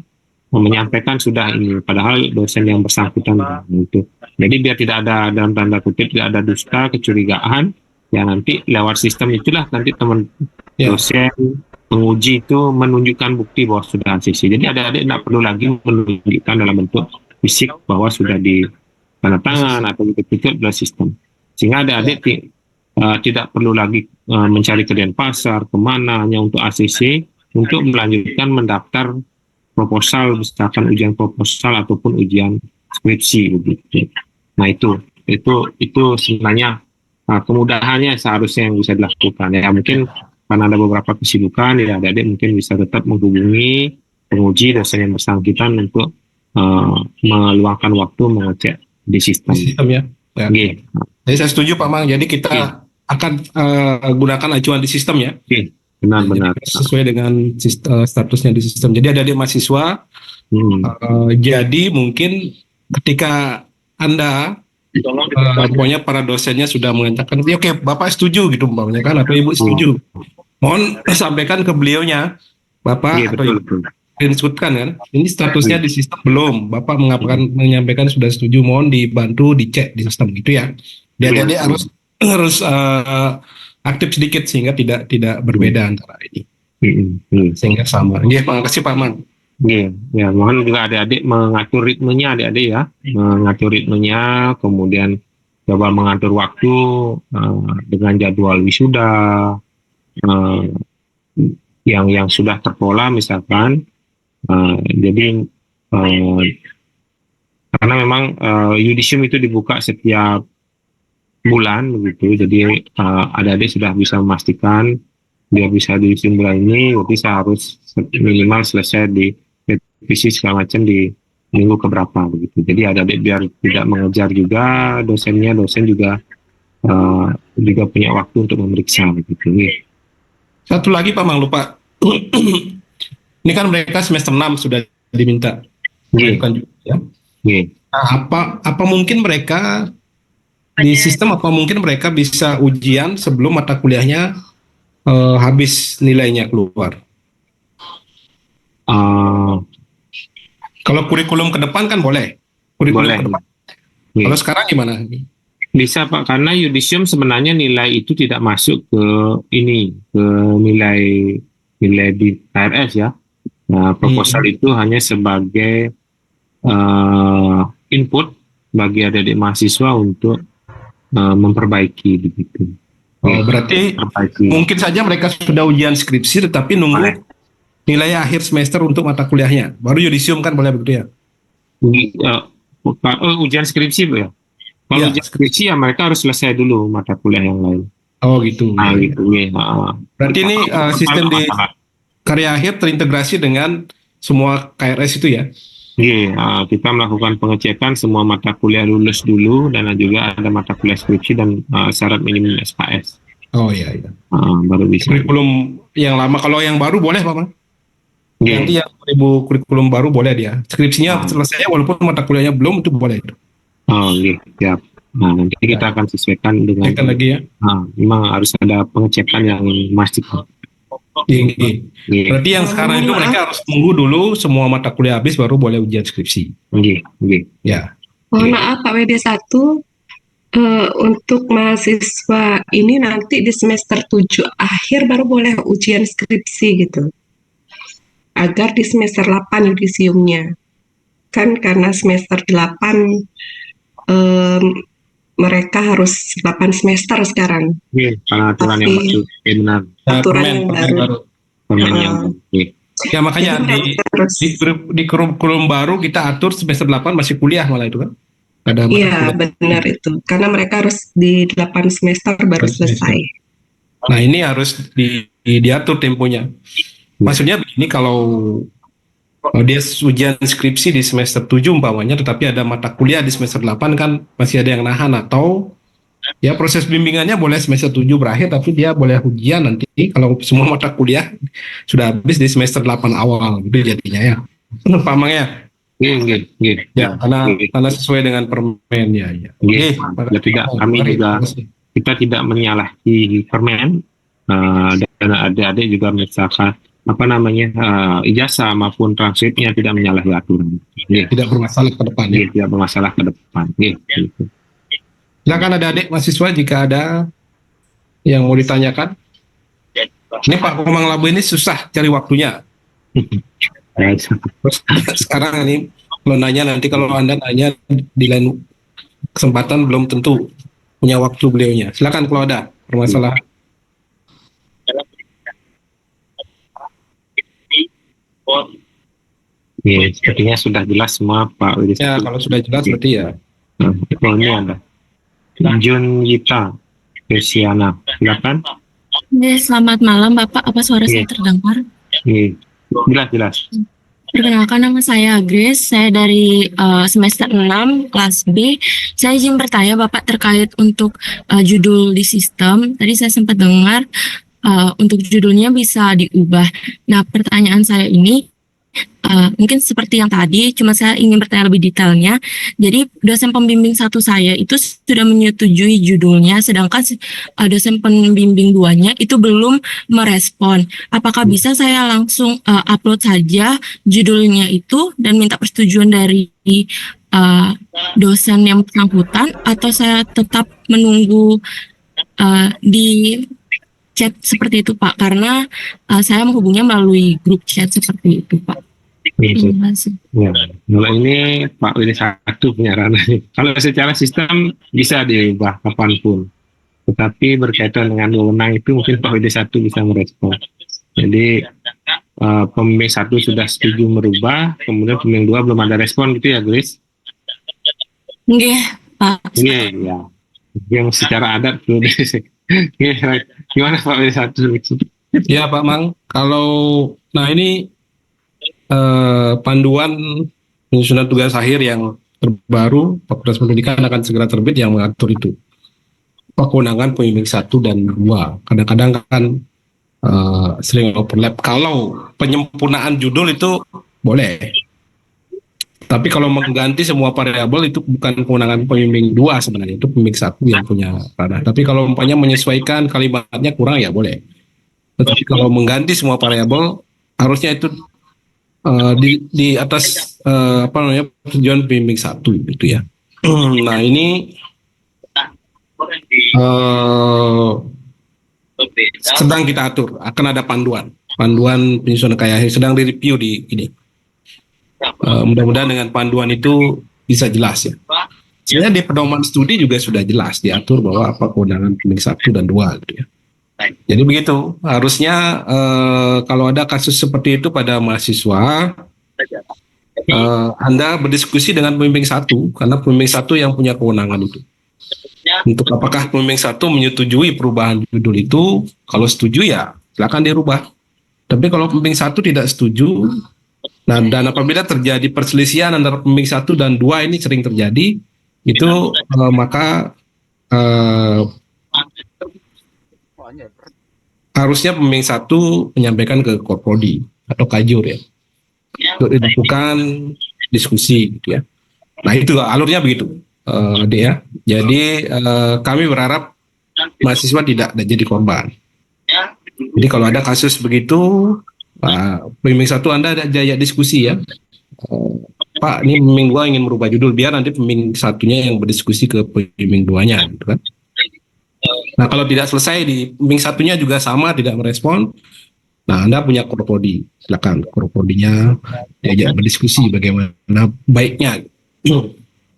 S1: menyampaikan sudah ini, padahal dosen yang bersangkutan itu. Jadi biar tidak ada dalam tanda kutip tidak ada dusta, kecurigaan, ya nanti lewat sistem itulah nanti teman dosen penguji itu menunjukkan bukti bahwa sudah ACC. Jadi adik-adik tidak perlu lagi menunjukkan dalam bentuk fisik bahwa sudah di tanda tangan atau betul-betul dalam sistem. Sehingga adik-adik tidak perlu lagi mencari ke Denpasar kemana hanya untuk ACC, untuk melanjutkan mendaftar proposal, misalkan ujian proposal ataupun ujian skripsi begitu. Nah itu sebenarnya kemudahannya seharusnya yang bisa dilakukan ya. Mungkin karena ada beberapa kesibukan, ya adik-adik mungkin bisa tetap menghubungi penguji dosen yang bersangkutan untuk meluangkan waktu mengecek di sistem
S6: ya. Jadi saya setuju Pak Mang. Jadi kita akan gunakan acuan di sistem ya.
S1: Benar-benar
S6: sesuai dengan statusnya di sistem. Jadi adik-adik mahasiswa, jadi mungkin ketika Anda pokoknya para dosennya sudah mengatakan oke, Bapak setuju gitu umpamanya kan, atau Ibu setuju, mohon sampaikan ke beliaunya, Bapak atau Ibu disebutkan kan, ini statusnya di sistem belum, Bapak menyampaikan sudah setuju, mohon dibantu dicek di sistem gitu ya. Adik-adik harus aktif sedikit sehingga tidak berbeda antara ini. Sehingga sama. Iya, terima kasih Pak Man.
S1: Iya, ya mohon juga adik-adik mengatur ritmenya adik-adik ya, mengatur ritmenya, kemudian coba mengatur waktu dengan jadwal wisuda yang sudah terpola misalkan. Jadi karena memang yudisium itu dibuka setiap bulan begitu, jadi adik-adik sudah bisa memastikan dia bisa di bulan ini, berarti saya harus minimal selesai di revisi segala macam di minggu keberapa begitu. Jadi adik-adik biar tidak mengejar juga dosennya, dosen juga punya waktu untuk memeriksa begitu.
S6: Satu lagi Pak Mang, lupa. Ini kan mereka semester 6 sudah diminta. Bukan juga ya. Nah, apa mungkin mereka di sistem, apa mungkin mereka bisa ujian sebelum mata kuliahnya habis nilainya keluar? Kalau kurikulum ke depan kan boleh. Kurikulum
S1: Boleh.
S6: ke depan. Kalau sekarang gimana?
S1: Bisa Pak, karena yudisium sebenarnya nilai itu tidak masuk ke nilai di KRS ya. Nah, proposal itu hanya sebagai input bagi adik-adik mahasiswa untuk memperbaiki begitu.
S6: Berarti mungkin saja mereka sudah ujian skripsi tetapi nunggu nilai akhir semester untuk mata kuliahnya. Baru yudisium kan boleh begitu ya?
S1: Ujian skripsi Bu ya. Kalau ujian skripsi ya mereka harus selesai dulu mata kuliah yang lain.
S6: Oh gitu.
S1: Gitu ya.
S6: Berarti ini sistem di karya akhir terintegrasi dengan semua KRS itu ya?
S1: Iya, kita melakukan pengecekan semua mata kuliah lulus dulu, dan juga ada mata kuliah skripsi dan syarat minimum SKS.
S6: Oh iya.
S1: Baru bisa.
S6: Kurikulum yang lama, kalau yang baru boleh Pak Mang? Nanti yang kurikulum baru boleh dia. Skripsinya selesai walaupun mata kuliahnya belum, itu boleh.
S1: Siap. Nah, nanti kita akan sesuaikan dengan.
S6: Lagi ya.
S1: Memang harus ada pengecekan yang memastikan.
S6: Berarti yang sekarang itu mereka harus tunggu dulu semua mata kuliah habis baru boleh ujian skripsi. Ya.
S5: Mohon maaf Pak WD1, untuk mahasiswa ini nanti di semester 7 akhir baru boleh ujian skripsi gitu. Agar di semester 8 yudisiumnya. Kan karena semester 8 mereka harus 8 semester sekarang.
S1: Karena aturan yang baru. Benar.
S5: Aturan yang baru.
S6: Ya makanya di kurikulum baru kita atur semester 8 masih kuliah malah itu kan?
S5: Iya benar itu. Karena mereka harus di 8 semester baru selesai.
S6: Nah ini harus diatur temponya. Maksudnya begini, kalau dia ujian skripsi di semester 7 umpamanya, tetapi ada mata kuliah di semester 8 kan masih ada yang nahan, atau ya proses bimbingannya boleh semester 7 berakhir tapi dia boleh ujian nanti kalau semua mata kuliah sudah habis di semester 8 awal gitu jadinya ya. Pak Mang ya? Ya, karena sesuai dengan permen ya.
S1: Tidak, kita tidak menyalahi permen, dan adik-adik juga misalkan ijazah maupun transkripnya tidak menyalahi aturan.
S6: Tidak bermasalah ke depan.
S1: Tidak bermasalah ke depan. Gitu.
S6: Silakan adik-adik mahasiswa jika ada yang mau ditanyakan. Ini Pak Komang Labu ini susah cari waktunya. Sekarang ini kalau nanya, nanti kalau Anda nanya di lain kesempatan belum tentu punya waktu beliaunya. Silakan kalau ada permasalahan.
S1: Sepertinya sudah jelas semua Pak Widis.
S6: Ya, kalau sudah jelas berarti ya.
S1: Ini ada Jun Yita Persiana, silakan.
S7: Selamat malam Bapak, apa suara saya terdengar?
S1: Jelas.
S7: Perkenalkan, nama saya Grace, saya dari semester 6 kelas B. Saya izin bertanya Bapak terkait untuk judul di sistem. Tadi saya sempat dengar untuk judulnya bisa diubah. Nah, pertanyaan saya ini mungkin seperti yang tadi, cuma saya ingin bertanya lebih detailnya. Jadi dosen pembimbing 1 saya itu sudah menyetujui judulnya, sedangkan dosen pembimbing 2-nya itu belum merespon. Apakah bisa saya langsung upload saja judulnya itu dan minta persetujuan dari dosen yang bersangkutan, atau saya tetap menunggu di chat seperti itu Pak, karena saya menghubungnya melalui grup chat seperti itu Pak. Terima kasih.
S1: Ya, kalau ini Pak WD satu punya ranah. Kalau secara sistem bisa diubah kapanpun, tetapi berkaitan dengan wewenang itu mungkin Pak WD satu bisa merespon. Jadi pembimbing 1 sudah setuju merubah, kemudian pembimbing 2 belum ada respon gitu ya, Grace?
S7: Nggih, Pak.
S1: Iya, ya. Yang secara adat tuh. Gimana Pak WD satu?
S6: Ya Pak Mang, nah ini panduan penyusunan tugas akhir yang terbaru Fakultas Pendidikan akan segera terbit yang mengatur itu. Kewenangan pembimbing 1 dan 2. Kadang-kadang kan sering overlap. Kalau penyempurnaan judul itu boleh. Tapi kalau mengganti semua variabel itu bukan kewenangan pembimbing 2 sebenarnya, itu pembimbing 1 yang punya ranah. Tapi kalau umpamanya menyesuaikan kalimatnya kurang ya boleh. Tetapi kalau mengganti semua variabel harusnya itu di atas persetujuan pembimbing 1 gitu ya. Nah ini sedang kita atur, akan ada panduan penyusunan kayak sedang direview di ini. Mudah-mudahan dengan panduan itu bisa jelas ya. Sebenarnya di pedoman studi juga sudah jelas diatur bahwa apa kewenangan pembimbing 1 dan 2 gitu ya. Jadi begitu, harusnya kalau ada kasus seperti itu pada mahasiswa, Anda berdiskusi dengan pembimbing 1, karena pembimbing 1 yang punya kewenangan itu. Untuk apakah pembimbing 1 menyetujui perubahan judul itu, kalau setuju ya silakan dirubah. Tapi kalau pembimbing 1 tidak setuju, nah dan apabila terjadi perselisihan antara pembimbing 1 dan 2 ini sering terjadi, itu maka harusnya pembimbing 1 menyampaikan ke Korprodi atau Kajur ya, untuk dilakukan diskusi gitu ya. Nah itu alurnya begitu. Ya. Jadi kami berharap mahasiswa tidak jadi korban. Jadi kalau ada kasus begitu, pembimbing 1 Anda ada jaya diskusi ya. Pak, ini pembimbing 2 ingin merubah judul, biar nanti pembimbing 1-nya yang berdiskusi ke pembimbing 2-nya, gitu kan. Nah kalau tidak selesai di pembimbing 1-nya juga sama tidak merespon, nah Anda punya Korprodi, silakan Korprodinya diajak berdiskusi bagaimana baiknya.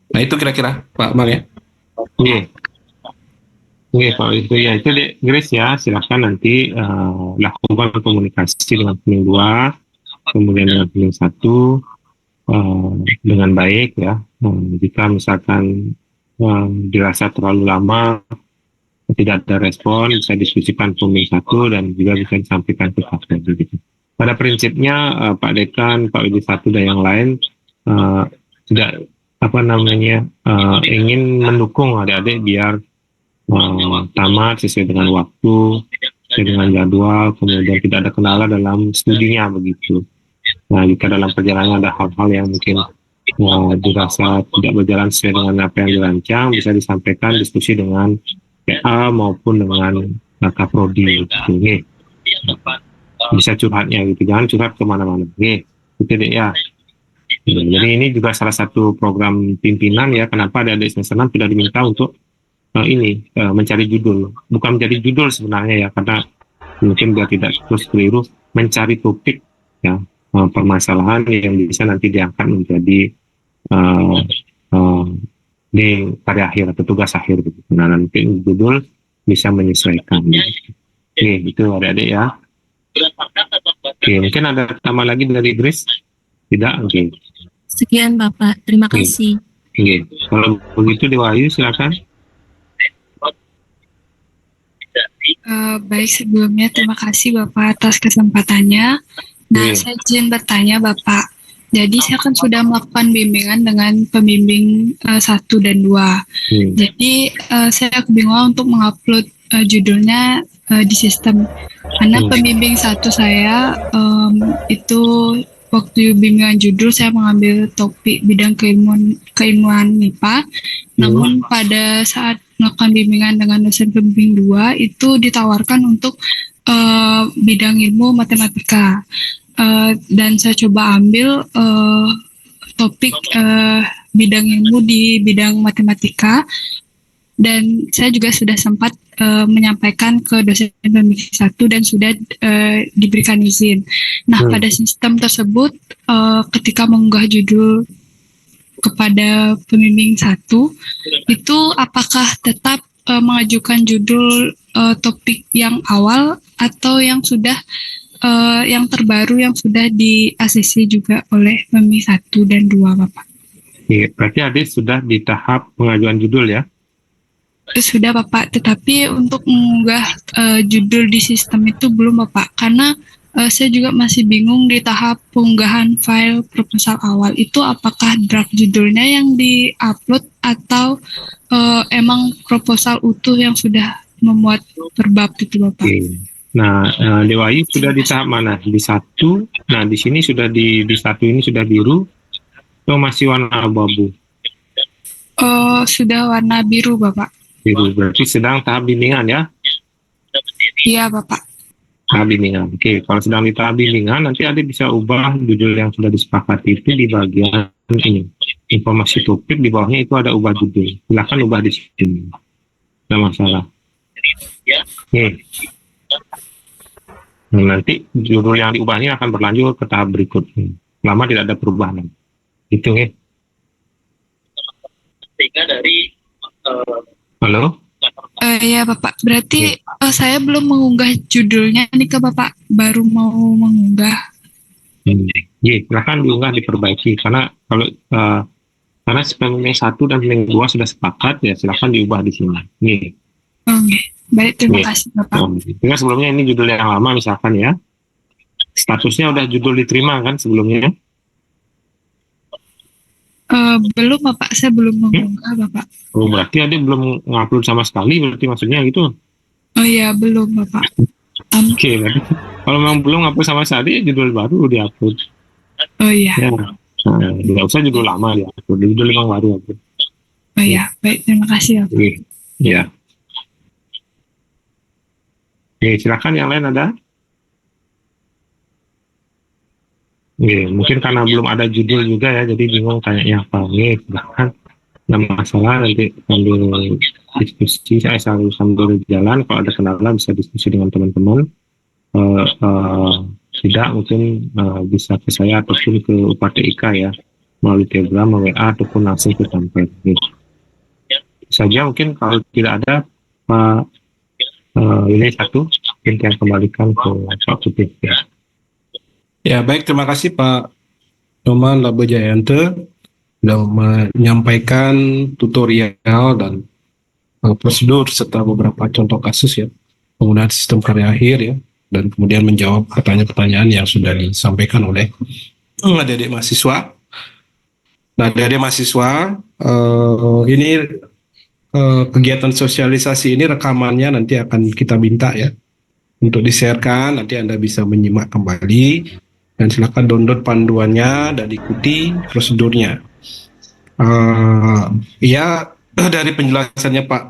S6: Nah itu kira-kira Pak Mang ya.
S1: Oke Pak, itu ya itu deh, Grace ya, silakan nanti lakukan komunikasi dengan pembimbing 2, kemudian dengan pembimbing 1 dengan baik ya. Jika misalkan dirasa terlalu lama tidak ada respon, bisa diskusikan pembimbing 1 dan juga bisa disampaikan ke Fakultas gitu. Pada prinsipnya Pak Dekan, Pak WD 1 dan yang lain tidak ingin mendukung adik-adik biar tamat sesuai dengan waktu, sesuai dengan jadwal, kemudian tidak ada kendala dalam studinya begitu. Nah, jika dalam perjalanan ada hal-hal yang mungkin dirasa tidak berjalan sesuai dengan apa yang dirancang, bisa disampaikan diskusi dengan PA maupun dengan Kaprodi gitu. Bisa curhatnya gitu, jangan curhat kemana-mana. Gitu deh ya. Jadi ini juga salah satu program pimpinan ya, kenapa adik-adik semester 6 tidak diminta untuk mencari judul. Bukan mencari judul sebenarnya ya, karena mungkin biar tidak terus keliru, mencari topik ya, permasalahan yang bisa nanti diangkat menjadi di karya akhir atau tugas akhir gitu. Nah nanti judul bisa menyesuaikan. Oke, itu adik-adik ya. Oke, mungkin ada tambah lagi dari Grace? Tidak? Oke.
S7: Sekian Bapak, terima kasih.
S1: Oke, kalau begitu Dewayu silakan.
S8: Baik, sebelumnya terima kasih Bapak atas kesempatannya. Nah, saya izin bertanya Bapak. Jadi saya kan sudah melakukan bimbingan dengan pembimbing 1 dan 2. Jadi saya kebingungan untuk mengupload judulnya di sistem. Karena pembimbing 1 saya itu waktu bimbingan judul saya mengambil topik bidang keilmuan MIPA. Namun pada saat melakukan bimbingan dengan dosen pembimbing 2 itu ditawarkan untuk bidang ilmu matematika. Dan saya coba ambil topik bidang ilmu di bidang matematika. dan saya juga sudah sempat menyampaikan ke dosen pembimbing 1 dan sudah diberikan izin. Nah, pada sistem tersebut ketika mengunggah judul kepada pembimbing 1 itu apakah tetap mengajukan judul topik yang awal atau yang sudah yang terbaru yang sudah di-ACC juga oleh pembimbing 1 dan 2, Bapak?
S1: Oke, berarti adik sudah di tahap pengajuan judul ya?
S8: Sudah, Bapak, tetapi untuk mengunggah judul di sistem itu belum, Bapak, karena saya juga masih bingung di tahap pengunggahan file proposal awal itu apakah draft judulnya yang di-upload atau emang proposal utuh yang sudah memuat per bab itu, Bapak.
S1: Oke. Nah, Dewayu sudah di tahap mana? Di 1. Nah, di sini sudah di 1 ini sudah biru atau masih warna abu-abu?
S8: Sudah warna biru, Bapak.
S1: Biru, berarti sedang tahap bimbingan ya?
S8: Iya, Bapak.
S1: Tahap bimbingan. Oke, kalau sedang di tahap bimbingan, nanti adik bisa ubah judul yang sudah disepakati itu di bagian ini. Informasi topik di bawahnya itu ada ubah judul. Silakan ubah di sini. Tidak masalah. Oke. Nah, nanti judul yang diubah ini akan berlanjut ke tahap berikutnya. Lama tidak ada perubahan. Itu ya. Halo?
S8: Ya, Bapak. Berarti saya belum mengunggah judulnya nih ke Bapak. Baru mau mengunggah.
S1: Iya, silahkan diunggah, diperbaiki. Karena kalau karena pembimbing 1 dan pembimbing 2 sudah sepakat, ya silahkan diubah di sini. Nih.
S8: Oke. Baik, terima kasih, Bapak.
S1: Tinggal sebelumnya ini judul yang lama misalkan ya. Statusnya udah judul diterima kan sebelumnya?
S8: Belum, Bapak. Saya belum mengunggah, Bapak.
S1: Oh, berarti adik belum ngupload sama sekali, berarti maksudnya gitu?
S8: Oh iya, belum, Bapak.
S1: Oke, berarti kalau memang belum ngupload sama sekali, judul baru diupload.
S8: Oh iya.
S1: Ya. Nah, tidak usah judul lama diupload, judul yang baru upload.
S8: Oh iya, baik. Terima kasih, Bapak.
S1: Oke, ya. Oke, silakan yang lain ada? Oke, mungkin karena belum ada judul juga ya, jadi bingung tanya apa. Oke, silahkan. Nggak masalah, nanti sambil diskusi, saya sambil jalan, kalau ada kendala bisa diskusi dengan teman-teman. Tidak, mungkin bisa ke saya ataupun ke UPTIK ya, melalui Telegram, WA, ataupun langsung ke tempat. Saja mungkin kalau tidak ada, ini satu, mungkin yang kembalikan ke Pak Putih ya.
S6: Ya, baik, terima kasih Pak Nyoman Labo Jayanto sudah menyampaikan tutorial dan prosedur serta beberapa contoh kasus ya penggunaan sistem karya akhir ya, dan kemudian menjawab pertanyaan-pertanyaan yang sudah disampaikan oleh adik-adik mahasiswa. Nah, adik-adik mahasiswa, ini kegiatan sosialisasi ini rekamannya nanti akan kita minta ya untuk di-sharekan, nanti Anda bisa menyimak kembali dan silakan download panduannya dan ikuti prosedurnya. Ya, dari penjelasannya Pak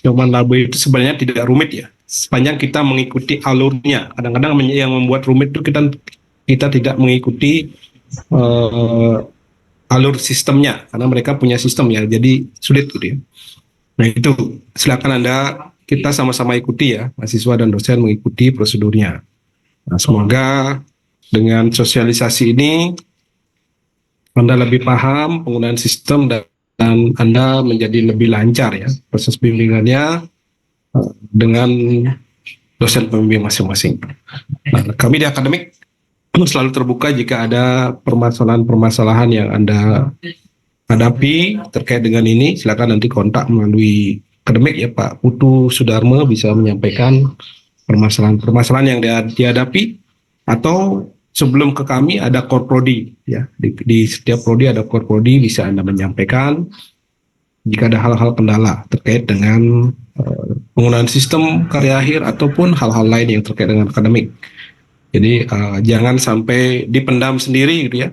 S6: Nyoman Labo itu sebenarnya tidak rumit ya, sepanjang kita mengikuti alurnya. Kadang-kadang yang membuat rumit itu kita tidak mengikuti alur sistemnya, karena mereka punya sistem ya, jadi sulit gitu ya. Nah itu, silakan kita sama-sama ikuti ya, mahasiswa dan dosen mengikuti prosedurnya. Nah, semoga dengan sosialisasi ini Anda lebih paham penggunaan sistem dan Anda menjadi lebih lancar ya proses bimbingannya dengan dosen pembimbing masing-masing. Nah, kami di akademik selalu terbuka jika ada permasalahan-permasalahan yang Anda hadapi terkait dengan ini. Silakan nanti kontak melalui akademik ya, Pak Putu Sudarmo bisa menyampaikan permasalahan-permasalahan yang dihadapi, atau sebelum ke kami ada core prodi ya, di setiap prodi ada core prodi, bisa Anda menyampaikan jika ada hal-hal kendala terkait dengan penggunaan sistem karya akhir ataupun hal-hal lain yang terkait dengan akademik. Jadi jangan sampai dipendam sendiri gitu ya,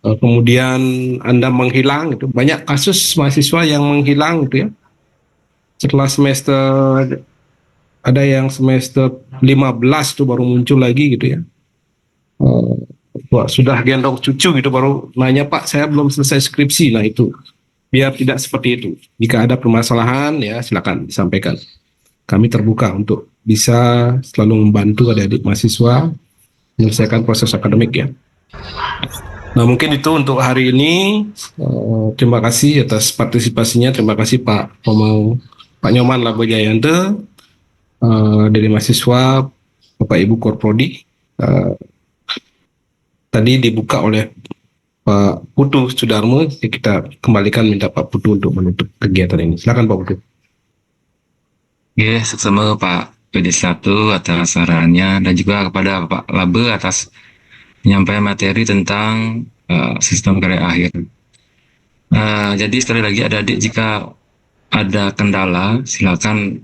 S6: kemudian Anda menghilang gitu. Banyak kasus mahasiswa yang menghilang gitu ya, setelah semester, ada yang semester 15 tuh baru muncul lagi gitu ya. Sudah gendong cucu gitu baru nanya, Pak saya belum selesai skripsi. Nah itu biar tidak seperti itu. Jika ada permasalahan ya silakan disampaikan. Kami terbuka untuk bisa selalu membantu adik-adik mahasiswa menyelesaikan proses akademik ya. Nah mungkin itu untuk hari ini. Terima kasih atas partisipasinya. Terima kasih Pak Nyoman Labo Jayanto dari mahasiswa, Bapak Ibu Korprodi. Tadi dibuka oleh Pak Putu Sudarmo. Kita kembalikan minta Pak Putu untuk menutup kegiatan ini. Silakan Pak Putu.
S9: Ya, sama Pak PD1 atas sarannya dan juga kepada Pak Labe atas penyampaian materi tentang sistem karya akhir. Jadi sekali lagi adik-adik jika ada kendala silakan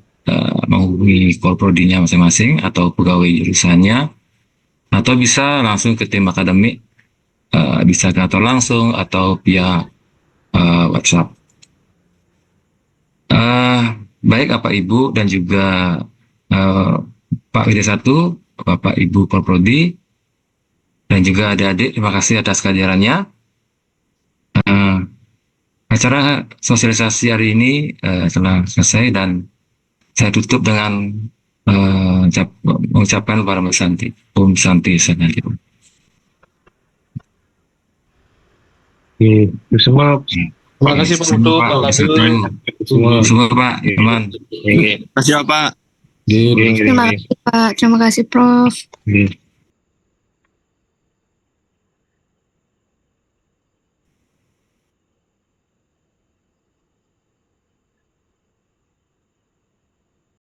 S9: menghubungi Korprodinya masing-masing atau pegawai jurusannya atau bisa langsung ke tim akademik, bisa ke kantor langsung atau via WhatsApp. Baik Bapak Ibu dan juga Pak PD1, Bapak Ibu Korprodi, dan juga adik-adik, terima kasih atas kehadirannya. Acara sosialisasi hari ini telah selesai dan saya tutup dengan mengucapkan para Santi, Om Santi Sanati.
S1: Semua
S6: Terima kasih Pak Putu.
S9: Semua Pak, teman.
S10: Terima kasih Pak.
S1: Terima
S10: Terima kasih Pak. Terima kasih Prof.